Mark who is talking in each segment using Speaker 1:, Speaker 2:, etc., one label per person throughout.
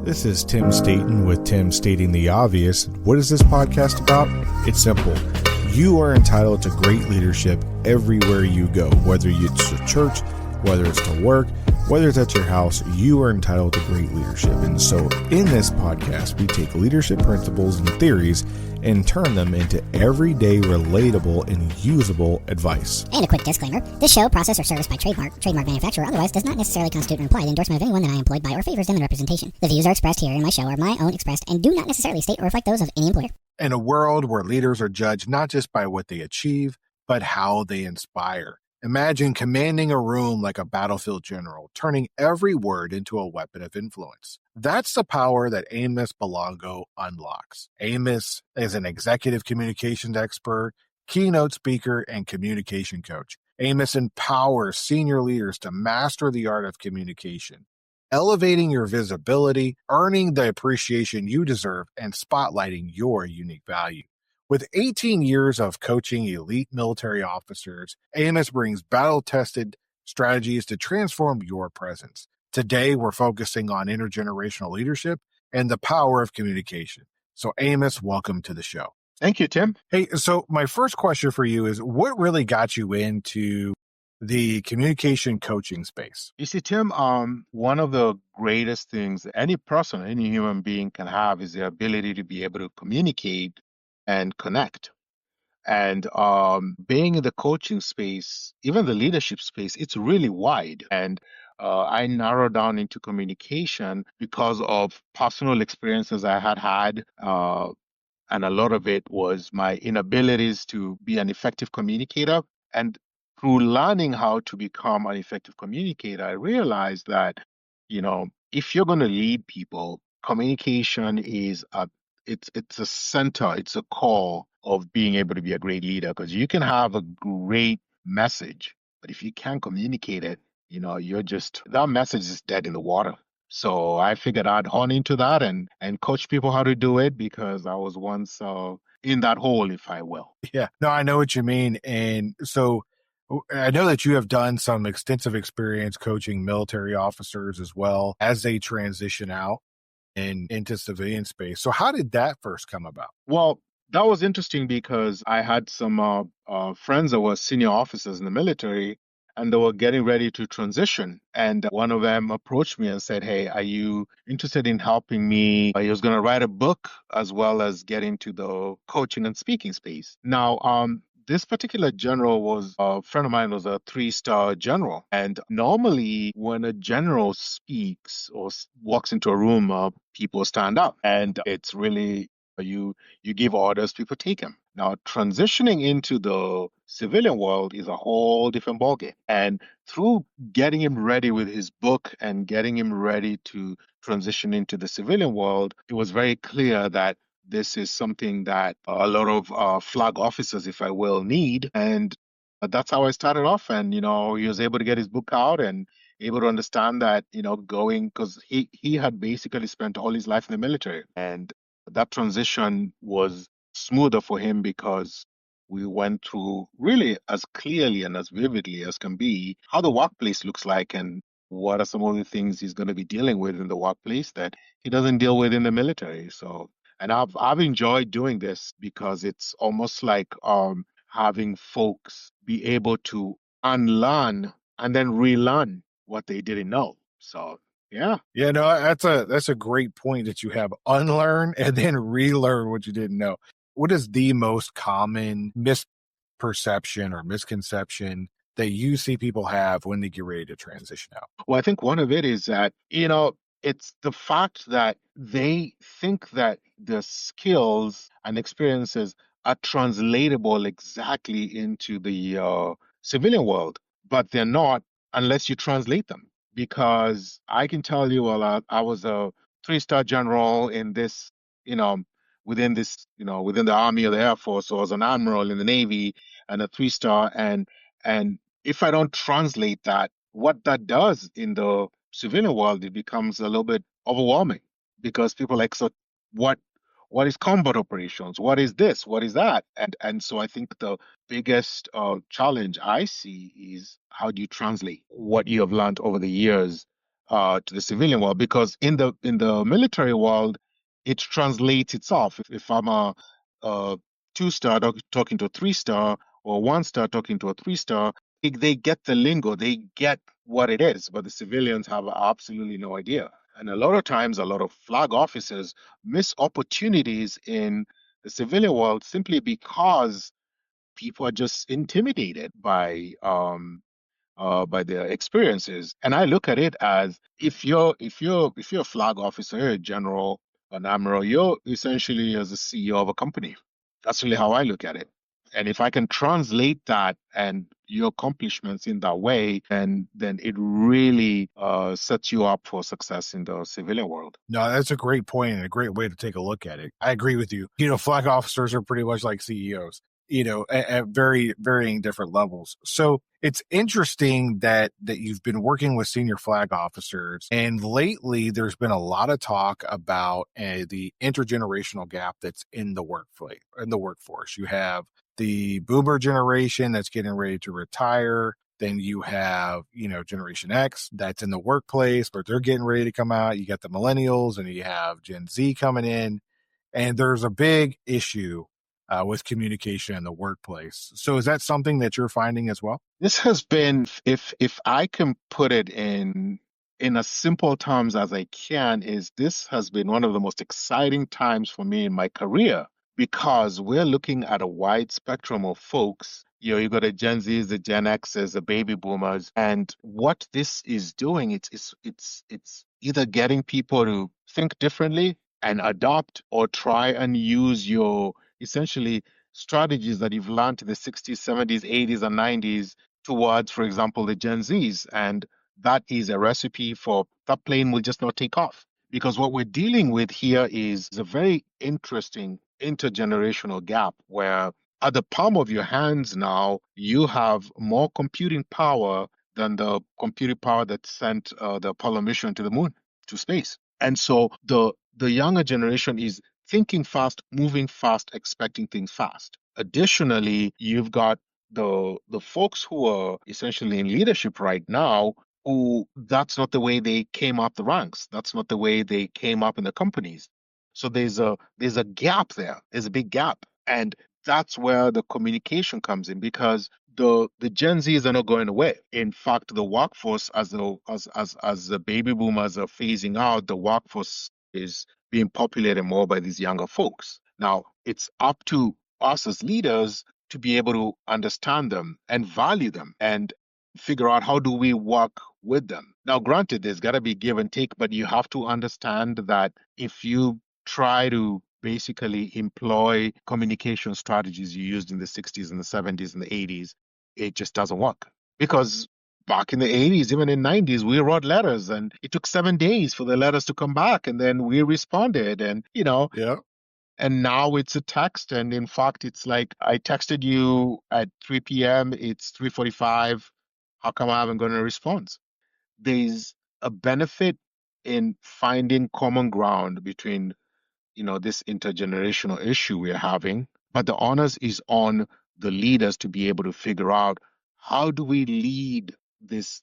Speaker 1: This is Tim Staton with Tim Stating the Obvious. What is this podcast about? It's simple. You are entitled to great leadership everywhere you go, whether it's to church, whether it's to work, whether it's at your house, you are entitled to great leadership. And so in this podcast, we take leadership principles and theories and turn them into everyday, relatable, and usable advice.
Speaker 2: And a quick disclaimer, this show, process, or service by trademark manufacturer, or otherwise does not necessarily constitute an implied endorsement of anyone that I am employed by or favors them in representation. The views are expressed here in my show are my own expressed and do not necessarily state or reflect those of any employer.
Speaker 1: In a world where leaders are judged not just by what they achieve, but how they inspire. Imagine commanding a room like a battlefield general, turning every word into a weapon of influence. That's the power that Amos Balongo unlocks. Amos is an executive communications expert, keynote speaker, and communication coach. Amos empowers senior leaders to master the art of communication, elevating your visibility, earning the appreciation you deserve, and spotlighting your unique value. With 18 years of coaching elite military officers, Amos brings battle-tested strategies to transform your presence. Today, we're focusing on intergenerational leadership and the power of communication. So, Amos, welcome to the show.
Speaker 3: Thank you, Tim.
Speaker 1: Hey, so my first question for you is, what really got you into the communication coaching space?
Speaker 3: You see, Tim, one of the greatest things any person, any human being can have is the ability to be able to communicate and connect. And being in the coaching space, even the leadership space, it's really wide. And I narrowed down into communication because of personal experiences I had. And a lot of it was my inabilities to be an effective communicator. And through learning how to become an effective communicator, I realized that, if you're going to lead people, communication is it's a center, it's a core of being able to be a great leader, because you can have a great message, but if you can't communicate it, that message is dead in the water. So I figured I'd hone into that and coach people how to do it, because I was once in that hole, if I will.
Speaker 1: Yeah, no, I know what you mean. And so I know that you have done some extensive experience coaching military officers as well as they transition out and into civilian space. So how did that first come about?
Speaker 3: Well, that was interesting because I had some friends that were senior officers in the military, and they were getting ready to transition. And one of them approached me and said, "Hey, are you interested in helping me?" He was going to write a book as well as get into the coaching and speaking space. Now, this particular general was a friend of mine, was a 3-star general. And normally when a general speaks or walks into a room, people stand up. And it's really, you give orders, people take them. Now, transitioning into the civilian world is a whole different ballgame. And through getting him ready with his book and getting him ready to transition into the civilian world, it was very clear that this is something that a lot of flag officers, if I will, need. And that's how I started off. And, he was able to get his book out and able to understand that, because he had basically spent all his life in the military. And that transition was smoother for him because we went through really as clearly and as vividly as can be how the workplace looks like and what are some of the things he's going to be dealing with in the workplace that he doesn't deal with in the military. So, and I've enjoyed doing this because it's almost like having folks be able to unlearn and then relearn what they didn't know. So yeah.
Speaker 1: Yeah, no, that's a great point that you have. Unlearn and then relearn what you didn't know. What is the most common misperception or misconception that you see people have when they get ready to transition out?
Speaker 3: Well, I think one of it is that, it's the fact that they think that the skills and experiences are translatable exactly into the civilian world, but they're not unless you translate them. Because I can tell you, well, I was a 3-star general in this, within the Army or the Air Force, or as an admiral in the Navy and a 3-star. And if I don't translate that, what that does in the civilian world, it becomes a little bit overwhelming, because people are like, so what is combat operations? What is this? What is that? And so I think the biggest challenge I see is, how do you translate what you have learned over the years to the civilian world, because in the military world, it translates itself. If I'm a two-star talking to a three-star, or one-star talking to a three-star, they get the lingo, they get what it is, but the civilians have absolutely no idea. And a lot of times, a lot of flag officers miss opportunities in the civilian world simply because people are just intimidated by their experiences. And I look at it as, if you're a flag officer, you're a general, an admiral, you're essentially as a CEO of a company. That's really how I look at it. And if I can translate that and your accomplishments in that way, then it really sets you up for success in the civilian world.
Speaker 1: No, that's a great point and a great way to take a look at it. I agree with you. Flag officers are pretty much like CEOs, at very varying different levels. So it's interesting that you've been working with senior flag officers, and lately there's been a lot of talk about the intergenerational gap that's in the workforce. You have the boomer generation that's getting ready to retire. Then you have, Generation X that's in the workplace, but they're getting ready to come out. You got the millennials and you have Gen Z coming in. And there's a big issue with communication in the workplace. So is that something that you're finding as well?
Speaker 3: This has been, if I can put it in as simple terms as I can, is this has been one of the most exciting times for me in my career, because we're looking at a wide spectrum of folks. You got the Gen Zs, the Gen Xs, the baby boomers, and what this is doing, it's either getting people to think differently and adopt, or try and use your essentially strategies that you've learned in the 60s, 70s, 80s, and 90s towards, for example, the Gen Zs. And that is a recipe for that plane will just not take off. Because what we're dealing with here is a very interesting intergenerational gap where at the palm of your hands now, you have more computing power than the computing power that sent the Apollo mission to the moon, to space. And so the younger generation is thinking fast, moving fast, expecting things fast. Additionally, you've got the folks who are essentially in leadership right now, who that's not the way they came up the ranks. That's not the way they came up in the companies. So there's a gap there. There's a big gap. And that's where the communication comes in, because the Gen Zs are not going away. In fact, the workforce, as the baby boomers are phasing out, the workforce is being populated more by these younger folks. Now, it's up to us as leaders to be able to understand them and value them and figure out how do we work with them. Now, granted, there's got to be give and take, but you have to understand that if you try to basically employ communication strategies you used in the 60s and the 70s and the 80s, it just doesn't work. Because back in the 80s, even in 90s, we wrote letters and it took 7 days for the letters to come back, and then we responded. And,
Speaker 1: Yeah.
Speaker 3: and now it's a text. And in fact, it's like, I texted you at 3 p.m., it's 3:45. How come I haven't gotten a response? There's a benefit in finding common ground between, this intergenerational issue we're having, but the onus is on the leaders to be able to figure out, how do we lead this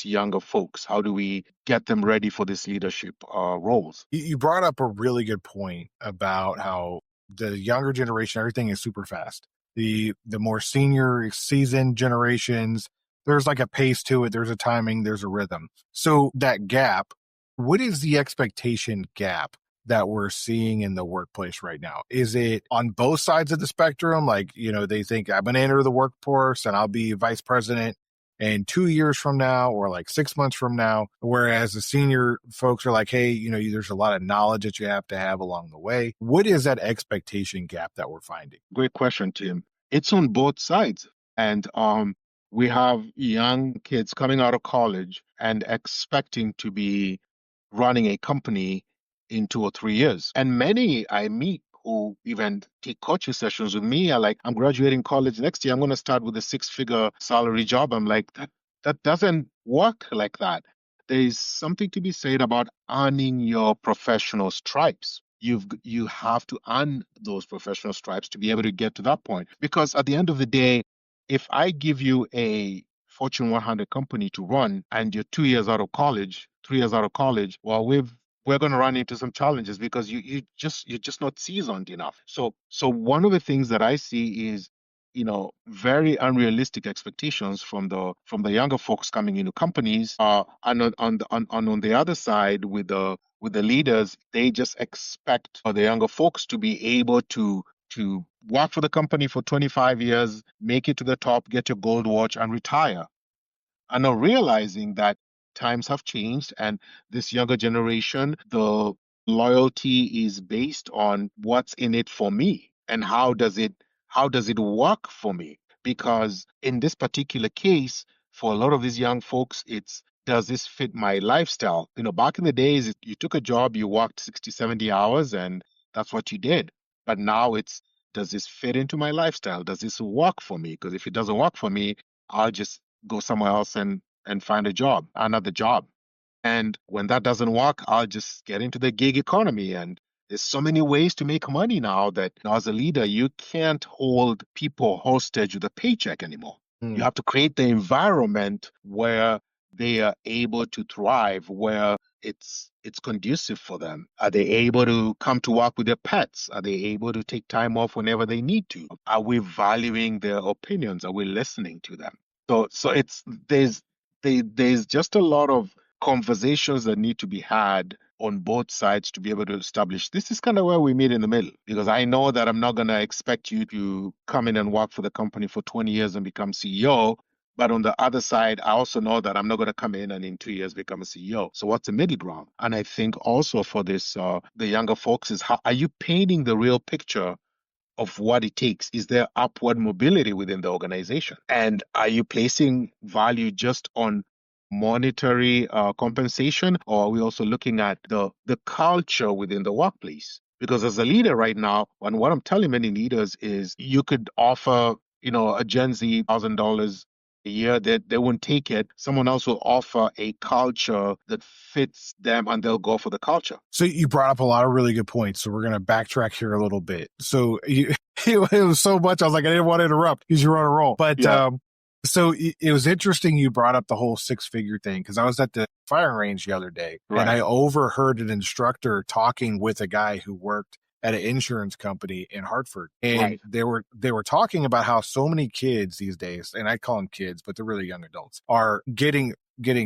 Speaker 3: younger folks? How do we get them ready for this leadership roles?
Speaker 1: You brought up a really good point about how the younger generation, everything is super fast. The more senior seasoned generations, there's like a pace to it, there's a timing, there's a rhythm. So that gap, what is the expectation gap that we're seeing in the workplace right now? Is it on both sides of the spectrum? Like, they think I'm going to enter the workforce and I'll be vice president and 2 years from now, or like 6 months from now, whereas the senior folks are like, hey, there's a lot of knowledge that you have to have along the way. What is that expectation gap that we're finding?
Speaker 3: Great question, Tim. It's on both sides. And we have young kids coming out of college and expecting to be running a company in 2 or 3 years. And many I meet who even take coaching sessions with me are like, I'm graduating college next year. I'm going to start with a six-figure salary job. I'm like, that doesn't work like that. There's something to be said about earning your professional stripes. You have to earn those professional stripes to be able to get to that point. Because at the end of the day, if I give you a Fortune 100 company to run and you're 2 years out of college, 3 years out of college, well, we're going to run into some challenges because you're just not seasoned enough. So one of the things that I see is, very unrealistic expectations from the younger folks coming into companies. And on the other side, with the leaders, they just expect the younger folks to be able to work for the company for 25 years, make it to the top, get your gold watch, and retire. And not realizing that times have changed and this younger generation, the loyalty is based on what's in it for me and how does it work for me? Because in this particular case, for a lot of these young folks, it's, does this fit my lifestyle? Back in the days, you took a job, you worked 60, 70 hours, and that's what you did. But now it's, does this fit into my lifestyle? Does this work for me? Because if it doesn't work for me, I'll just go somewhere else and find another job. And when that doesn't work, I'll just get into the gig economy. And there's so many ways to make money now that, as a leader, you can't hold people hostage with a paycheck anymore. You have to create the environment where they are able to thrive, where it's conducive for them. Are they able to come to work with their pets? Are they able to take time off whenever they need to? Are we valuing their opinions? Are we listening to them? So it's there's just a lot of conversations that need to be had on both sides to be able to establish this is kind of where we meet in the middle. Because I know that I'm not going to expect you to come in and work for the company for 20 years and become CEO. But on the other side, I also know that I'm not going to come in and in 2 years become a CEO. So what's the middle ground? And I think also for this, the younger folks is, how are you painting the real picture of what it takes? Is there upward mobility within the organization? And are you placing value just on monetary compensation, or are we also looking at the culture within the workplace? Because as a leader right now, and what I'm telling many leaders is, you could offer, a Gen Z $1,000 a year, that they won't take it. Someone else will offer a culture that fits them and they'll go for the culture.
Speaker 1: So you brought up a lot of really good points. So we're going to backtrack here a little bit. So it was so much. I was like, I didn't want to interrupt because you're on a roll. But so it was interesting you brought up the whole six-figure thing, because I was at the firing range the other day, and I overheard an instructor talking with a guy who worked at an insurance company in Hartford. And they were talking about how so many kids these days, and I call them kids, but they're really young adults, are getting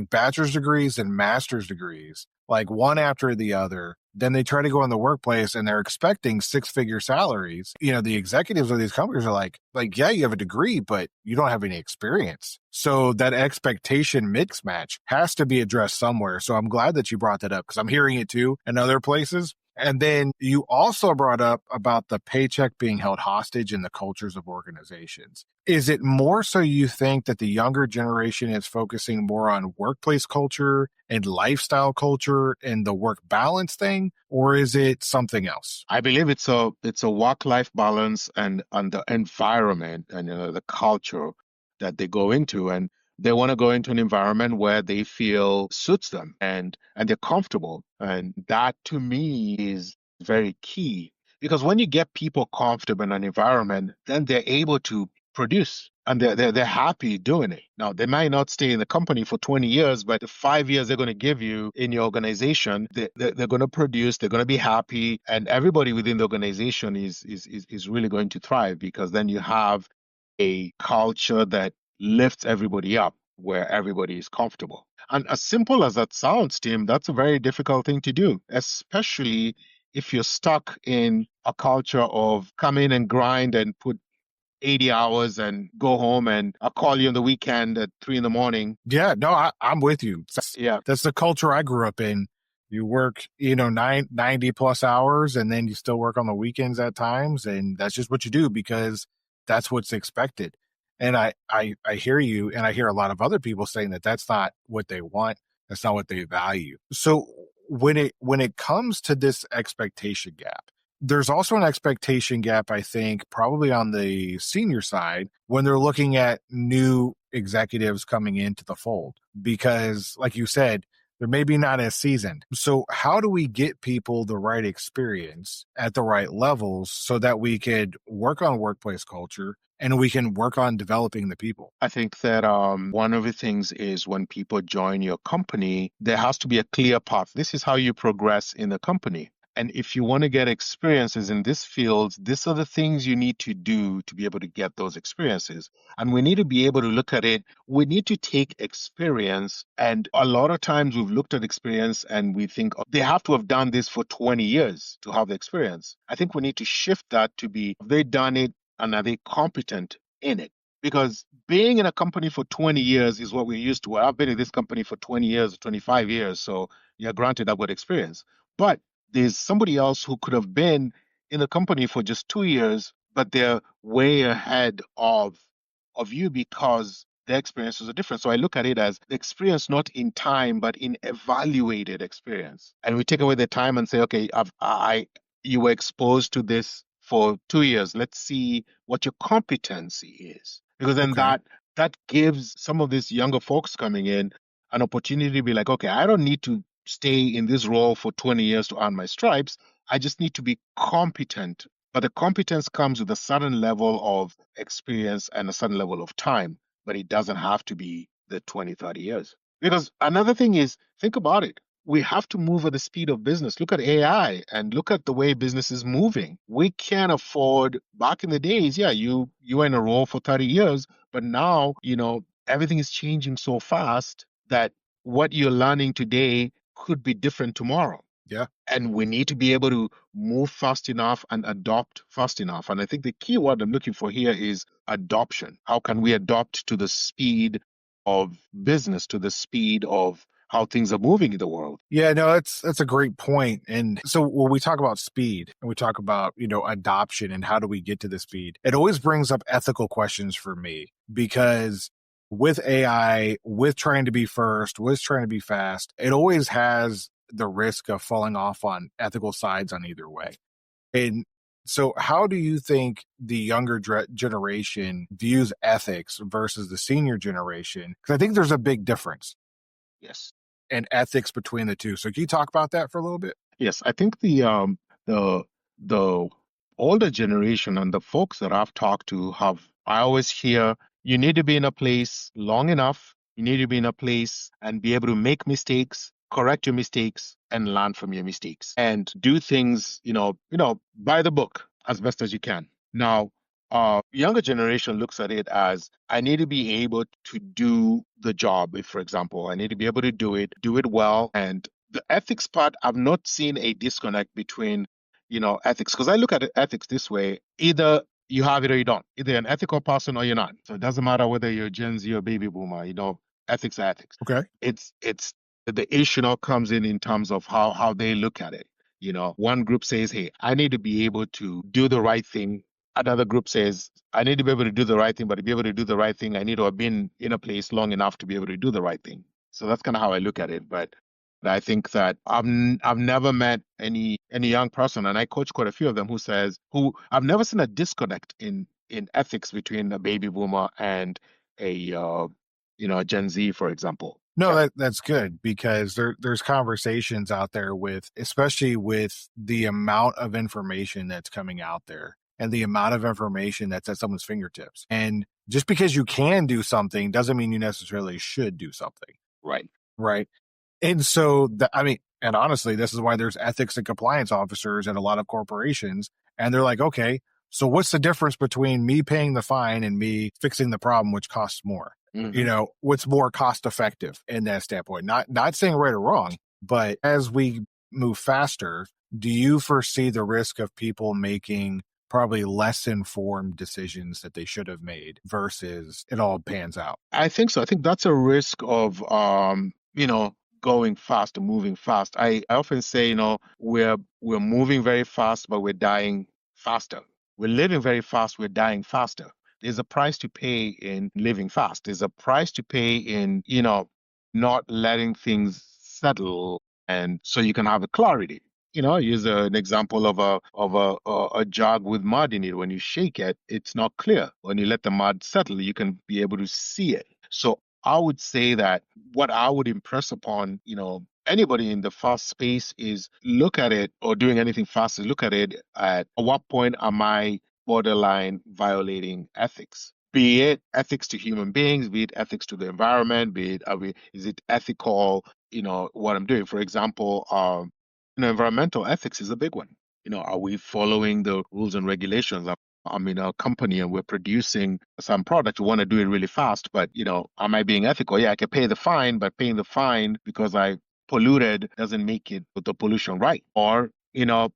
Speaker 1: bachelor's degrees and master's degrees, like one after the other. Then they try to go in the workplace and they're expecting six-figure salaries. The executives of these companies are like, yeah, you have a degree, but you don't have any experience. So that expectation mismatch has to be addressed somewhere. So I'm glad that you brought that up, because I'm hearing it too in other places. And then you also brought up about the paycheck being held hostage in the cultures of organizations. Is it more so you think that the younger generation is focusing more on workplace culture and lifestyle culture and the work balance thing, or is it something else?
Speaker 3: I believe it's a work-life balance and the environment and the culture that they go into, and they want to go into an environment where they feel suits them and they're comfortable, and that to me is very key. Because when you get people comfortable in an environment, then they're able to produce and they're happy doing it. Now, they might not stay in the company for 20 years, but the 5 years they're going to give you in your organization, they're going to produce, they're going to be happy, and everybody within the organization is really going to thrive, because then you have a culture that lifts everybody up, where everybody is comfortable. And as simple as that sounds, Tim, that's a very difficult thing to do, especially if you're stuck in a culture of come in and grind and put 80 hours and go home, and I'll call you on the weekend at 3 a.m.
Speaker 1: Yeah, no, I'm with you.
Speaker 3: Yeah.
Speaker 1: That's the culture I grew up in. You work, 90 plus hours, and then you still work on the weekends at times. And that's just what you do, because that's what's expected. And I hear you, and I hear a lot of other people saying that that's not what they want. That's not what they value. So when it comes to this expectation gap, there's also an expectation gap, I think, probably on the senior side, when they're looking at new executives coming into the fold. Because like you said, They're maybe not as seasoned. So how do we get people the right experience at the right levels so that we could work on workplace culture and we can work on developing the people?
Speaker 3: I think that one of the things is when people join your company, there has to be a clear path. This is how you progress in the company. And if you want to get experiences in this field, these are the things you need to do to be able to get those experiences. And we need to be able to look at it. We need to take experience. And a lot of times we've looked at experience and we think, oh, they have to have done this for 20 years to have the experience. I think we need to shift that to be, have they done it and are they competent in it? Because being in a company for 20 years is what we're used to. Well, I've been in this company for 20 years, 25 years. So, yeah, granted, I've got experience. But there's somebody else who could have been in the company for just 2 years, but they're way ahead of you because their experiences are different. So I look at it as experience not in time, but in evaluated experience. And we take away the time and say, okay, you were exposed to this for 2 years. Let's see what your competency is. Because then
Speaker 1: Okay.
Speaker 3: that gives some of these younger folks coming in an opportunity to be like, okay, I don't need to stay in this role for 20 years to earn my stripes. I just need to be competent. But the competence comes with a certain level of experience and a certain level of time, but it doesn't have to be the 20, 30 years. Because another thing is, think about it. We have to move at the speed of business. Look at AI and look at the way business is moving. We can't afford, back in the days, yeah, you were in a role for 30 years, but now, everything is changing so fast that what you're learning today could be different tomorrow.
Speaker 1: Yeah.
Speaker 3: And we need to be able to move fast enough and adopt fast enough. And I think the key word I'm looking for here is adoption. How can we adopt to the speed of business, to the speed of how things are moving in the world?
Speaker 1: Yeah, no, that's a great point. And so when we talk about speed and we talk about, adoption and how do we get to the speed, it always brings up ethical questions for me because with AI, with trying to be first, with trying to be fast, it always has the risk of falling off on ethical sides on either way. And so how do you think the younger generation views ethics versus the senior generation? Because I think there's a big difference
Speaker 3: Yes.
Speaker 1: and ethics between the two. So can you talk about that for a little bit?
Speaker 3: Yes, I think the the older generation and the folks that I've talked to I always hear you need to be in a place long enough, you need to be in a place and be able to make mistakes, correct your mistakes, and learn from your mistakes and do things, by the book as best as you can. Now, younger generation looks at it as I need to be able to do the job. If, for example, I need to be able to do it well. And the ethics part, I've not seen a disconnect between, ethics. Because I look at ethics this way: either you have it or you don't. Either you're an ethical person or you're not. So it doesn't matter whether you're Gen Z or baby boomer. Ethics are ethics.
Speaker 1: Okay.
Speaker 3: It's the issue now comes in terms of how they look at it. One group says, hey, I need to be able to do the right thing. Another group says, I need to be able to do the right thing, but to be able to do the right thing, I need to have been in a place long enough to be able to do the right thing. So that's kind of how I look at it. But I think that I've never met any young person, and I coach quite a few of them who I've never seen a disconnect in ethics between a baby boomer and a Gen Z, for example.
Speaker 1: No,
Speaker 3: Yeah.
Speaker 1: that's good because there's conversations out there especially with the amount of information that's coming out there and the amount of information that's at someone's fingertips. And just because you can do something doesn't mean you necessarily should do something.
Speaker 3: Right.
Speaker 1: Right. And so, and honestly, this is why there's ethics and compliance officers at a lot of corporations. And they're like, okay, so what's the difference between me paying the fine and me fixing the problem, which costs more? What's more cost effective in that standpoint? Not saying right or wrong, but as we move faster, do you foresee the risk of people making probably less informed decisions that they should have made versus it all pans out?
Speaker 3: I think so. I think that's a risk of going fast and moving fast. I often say, we're moving very fast, but we're dying faster. We're living very fast, we're dying faster. There's a price to pay in living fast. There's a price to pay in, not letting things settle, and so you can have a clarity. Use an example of a jug with mud in it. When you shake it, it's not clear. When you let the mud settle, you can be able to see it. So I would say that what I would impress upon, anybody in the fast space is look at it, or doing anything fast is look at it at what point am I borderline violating ethics? Be it ethics to human beings, be it ethics to the environment, be it is it ethical, what I'm doing. For example, environmental ethics is a big one. Are we following the rules and regulations? I'm in a company and we're producing some product. We want to do it really fast, but am I being ethical? Yeah, I can pay the fine, but paying the fine because I polluted doesn't make it the pollution right. Or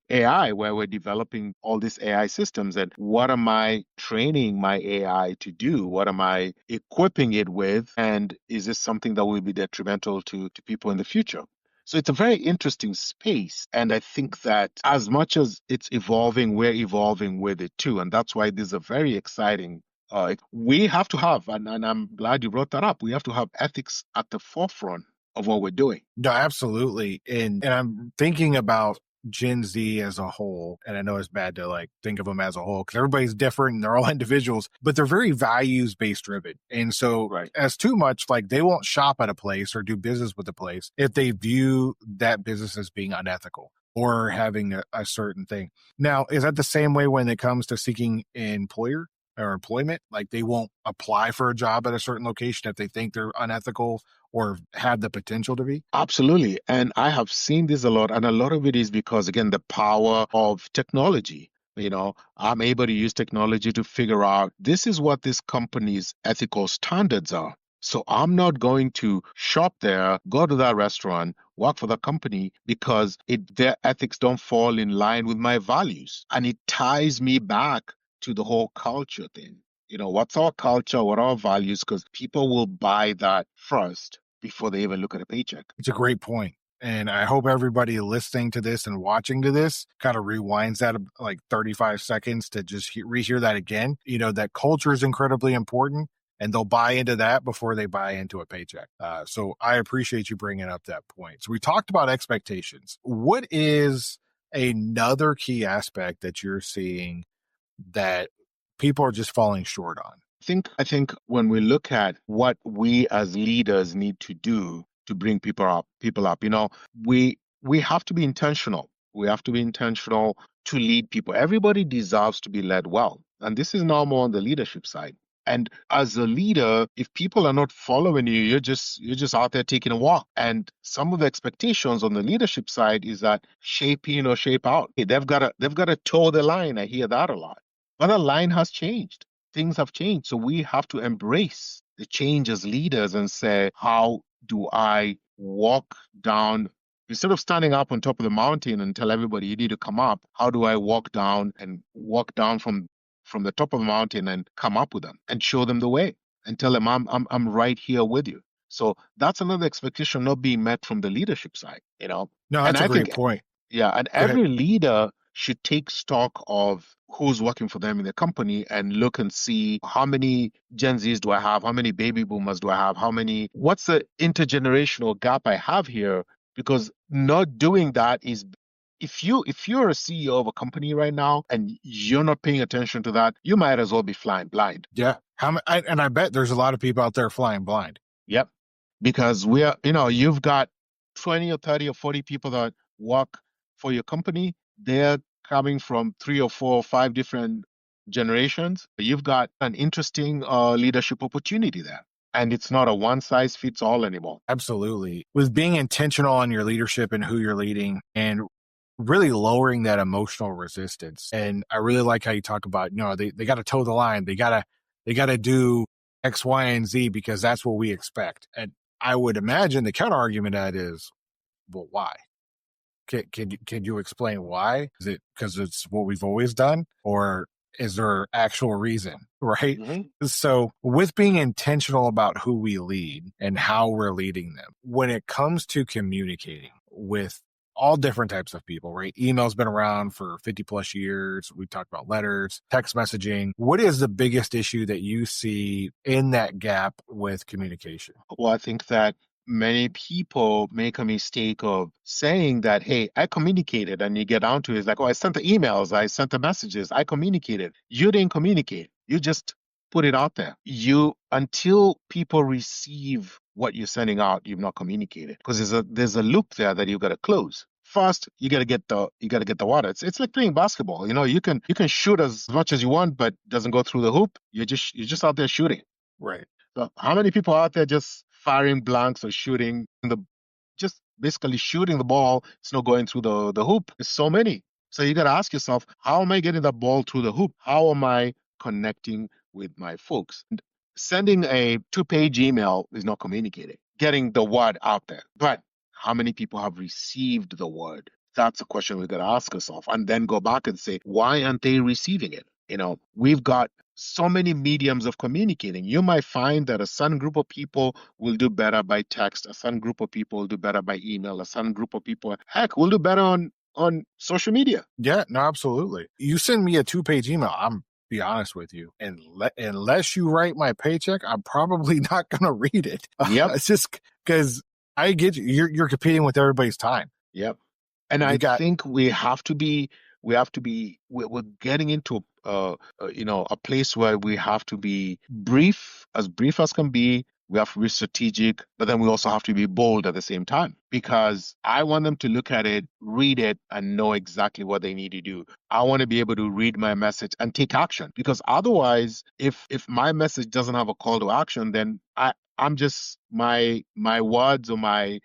Speaker 3: AI, where we're developing all these AI systems, and what am I training my AI to do? What am I equipping it with? And is this something that will be detrimental to people in the future? So it's a very interesting space. And I think that as much as it's evolving, we're evolving with it too. And that's why this is a very exciting. We have to have, and I'm glad you brought that up, we have to have ethics at the forefront of what we're doing.
Speaker 1: No, absolutely. And I'm thinking about Gen Z as a whole, and I know it's bad to like think of them as a whole because everybody's different and they're all individuals, but they're very values based driven. And so,
Speaker 3: Right.
Speaker 1: as too much, like they won't shop at a place or do business with a place if they view that business as being unethical or having a certain thing. Now, is that the same way when it comes to seeking employer or employment? Like they won't apply for a job at a certain location if they think they're unethical or have the potential to be?
Speaker 3: Absolutely. And I have seen this a lot. And a lot of it is because, again, the power of technology. I'm able to use technology to figure out this is what this company's ethical standards are. So I'm not going to shop there, go to that restaurant, work for the company because their ethics don't fall in line with my values. And it ties me back to the whole culture thing. What's our culture? What are our values? Because people will buy that first before they even look at a paycheck.
Speaker 1: It's a great point. And I hope everybody listening to this and watching to this kind of rewinds that like 35 seconds to just rehear that again. That culture is incredibly important and they'll buy into that before they buy into a paycheck. So I appreciate you bringing up that point. So we talked about expectations. What is another key aspect that you're seeing that people are just falling short on?
Speaker 3: I think when we look at what we as leaders need to do to bring people up, we have to be intentional. We have to be intentional to lead people. Everybody deserves to be led well. And this is now more on the leadership side. And as a leader, if people are not following you, you're just out there taking a walk. And some of the expectations on the leadership side is that shape in or shape out. Hey, they've got to toe the line. I hear that a lot. But the line has changed. Things have changed. So we have to embrace the change as leaders and say, how do I walk down, instead of standing up on top of the mountain and tell everybody you need to come up, how do I walk down from the top of the mountain and come up with them and show them the way and tell them I'm right here with you. So that's another expectation not being met from the leadership side.
Speaker 1: No,
Speaker 3: And
Speaker 1: that's a
Speaker 3: I
Speaker 1: great
Speaker 3: think,
Speaker 1: point.
Speaker 3: yeah, and
Speaker 1: Go ahead.
Speaker 3: every leader should take stock of who's working for them in the company and look and see how many Gen Zs do I have? How many baby boomers do I have? What's the intergenerational gap I have here? Because not doing that is, if you're a CEO of a company right now and you're not paying attention to that, you might as well be flying blind.
Speaker 1: Yeah. And I bet there's a lot of people out there flying blind.
Speaker 3: Yep. Because you've got 20 or 30 or 40 people that work for your company. They're coming from 3 or 4 or 5 different generations. You've got an interesting leadership opportunity there. And it's not a one size fits all anymore.
Speaker 1: Absolutely. With being intentional on your leadership and who you're leading and really lowering that emotional resistance. And I really like how you talk about, they got to toe the line. They got to do X, Y, and Z because that's what we expect. And I would imagine the counter argument to that is, well, why? Can you explain why? Is it because it's what we've always done, or is there actual reason? Right.
Speaker 3: Mm-hmm.
Speaker 1: So with being intentional about who we lead and how we're leading them, when it comes to communicating with all different types of people, right? Email's been around for 50 plus years. We talked about letters, text messaging. What is the biggest issue that you see in that gap with communication?
Speaker 3: Well, I think that many people make a mistake of saying that, hey, I communicated, and you get down to it, it's like, oh, I sent the emails, I sent the messages, I communicated. You didn't communicate. You just put it out there. Until people receive what you're sending out, you've not communicated because there's a loop there that you've got to close. First, you got to get the water. It's like playing basketball. You can shoot as much as you want, but it doesn't go through the hoop. You're just out there shooting.
Speaker 1: Right.
Speaker 3: So how many people out there just firing blanks or shooting just basically shooting the ball? It's not going through the hoop. It's so many. So you got to ask yourself, how am I getting the ball through the hoop? How am I connecting with my folks? And sending a 2-page email is not communicating, getting the word out there. But how many people have received the word? That's a question we got to ask ourselves and then go back and say, why aren't they receiving it? We've got so many mediums of communicating. You might find that a certain group of people will do better by text, a certain group of people will do better by email, a certain group of people, heck, will do better on social media.
Speaker 1: Yeah, no, absolutely. You send me a 2-page email, I'm be honest with you, and unless you write my paycheck, I'm probably not going to read it.
Speaker 3: Yep.
Speaker 1: It's just because I get you. You're competing with everybody's time.
Speaker 3: Yep. And I think we're getting into a place where we have to be brief as can be. We have to be strategic, but then we also have to be bold at the same time because I want them to look at it, read it, and know exactly what they need to do. I want to be able to read my message and take action because otherwise, if my message doesn't have a call to action, then I'm just my words or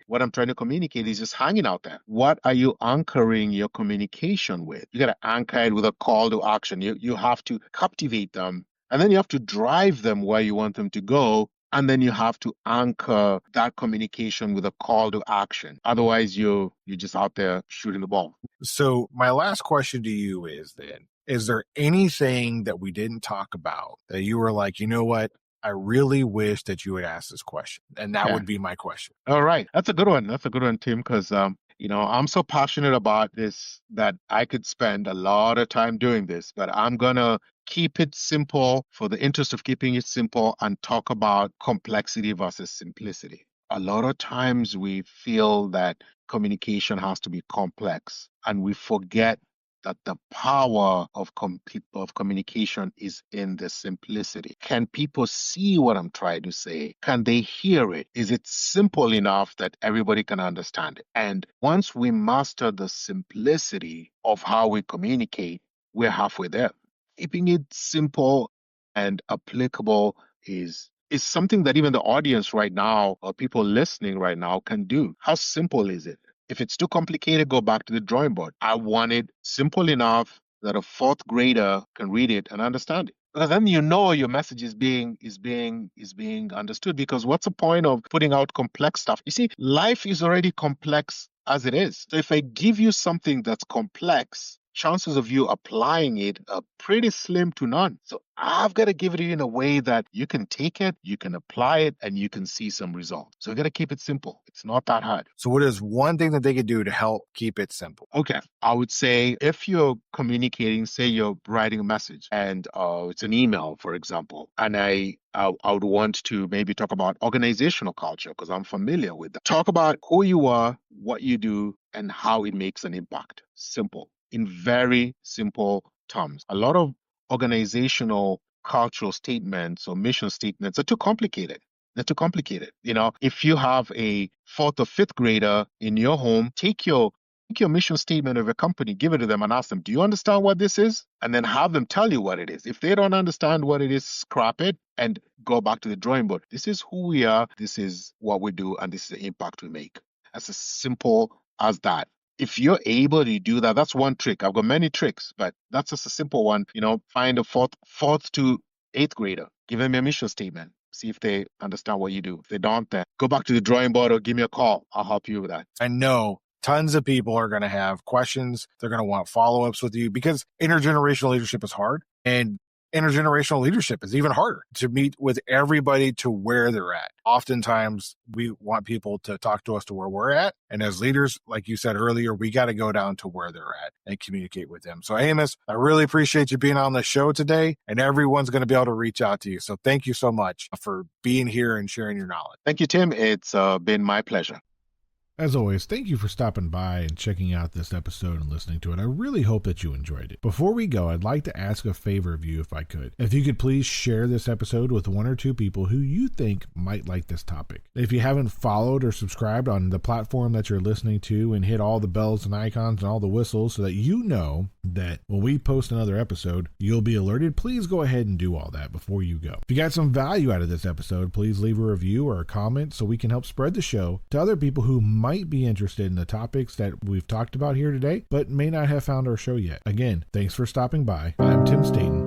Speaker 3: what I'm trying to communicate is just hanging out there. What are you anchoring your communication with? You got to anchor it with a call to action. You have to captivate them, and then you have to drive them where you want them to go. And then you have to anchor that communication with a call to action. Otherwise, you're just out there shooting the ball.
Speaker 1: So my last question to you is then, is there anything that we didn't talk about that you were like, you know what? I really wish that you would ask this question. And that would be my question.
Speaker 3: All right. That's a good one. That's a good one, Tim, because I'm so passionate about this that I could spend a lot of time doing this, but I'm going to keep it simple for the interest of keeping it simple and talk about complexity versus simplicity. A lot of times we feel that communication has to be complex and we forget that the power of communication is in the simplicity. Can people see what I'm trying to say? Can they hear it? Is it simple enough that everybody can understand it? And once we master the simplicity of how we communicate, we're halfway there. Keeping it simple and applicable is something that even the audience right now or people listening right now can do. How simple is it? If it's too complicated, go back to the drawing board. I want it simple enough that a 4th grader can read it and understand it. Because then your message is being understood. Because what's the point of putting out complex stuff? You see, life is already complex as it is. So if I give you something that's complex, chances of you applying it are pretty slim to none. So I've got to give it to you in a way that you can take it, you can apply it, and you can see some results. So you got to keep it simple. It's not that hard.
Speaker 1: So what is one thing that they could do to help keep it simple?
Speaker 3: Okay. I would say if you're communicating, say you're writing a message and it's an email, for example, and I would want to maybe talk about organizational culture because I'm familiar with that. Talk about who you are, what you do, and how it makes an impact. Simple. In very simple terms. A lot of organizational cultural statements or mission statements are too complicated. They're too complicated. If you have a 4th or 5th grader in your home, take your mission statement of your company, give it to them and ask them, do you understand what this is? And then have them tell you what it is. If they don't understand what it is, scrap it and go back to the drawing board. This is who we are. This is what we do. And this is the impact we make. As simple as that. If you're able to do that, that's one trick. I've got many tricks, but that's just a simple one. Find a 4th to 8th grader, give them a mission statement, see if they understand what you do. If they don't, then go back to the drawing board or give me a call. I'll help you with that.
Speaker 1: I know tons of people are going to have questions. They're going to want follow-ups with you because intergenerational leadership is hard. And intergenerational leadership is even harder to meet with everybody to where they're at. Oftentimes, we want people to talk to us to where we're at. And as leaders, like you said earlier, we got to go down to where they're at and communicate with them. So Amos, I really appreciate you being on the show today, and everyone's going to be able to reach out to you. So thank you so much for being here and sharing your knowledge.
Speaker 3: Thank you, Tim. It's been my pleasure.
Speaker 1: As always, thank you for stopping by and checking out this episode and listening to it. I really hope that you enjoyed it. Before we go, I'd like to ask a favor of you if I could. If you could please share this episode with one or two people who you think might like this topic. If you haven't followed or subscribed on the platform that you're listening to, and hit all the bells and icons and all the whistles so that you know that when we post another episode, you'll be alerted, please go ahead and do all that before you go. If you got some value out of this episode, please leave a review or a comment so we can help spread the show to other people who might be interested in the topics that we've talked about here today, but may not have found our show yet. Again, thanks for stopping by. I'm Tim Staton.